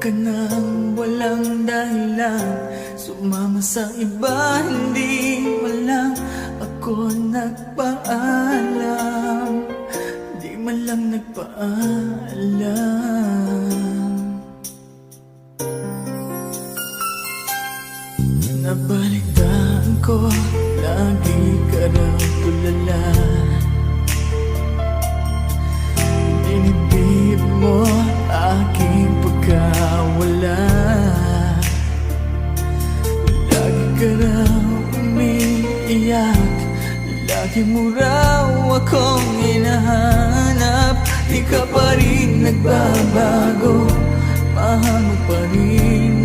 ka nang walang dahilan, sumama sa iba, hindi man lang ako nagpaalam, di man lang nagpaalam. Nabalitaan ko, lagi ka raw tulala, dinibdib mo aking pagkawala. Lagi ka raw umiiyak, lagi mo raw akong hinahanap. Di ka pa rin nagbabago, mahal mo pa rin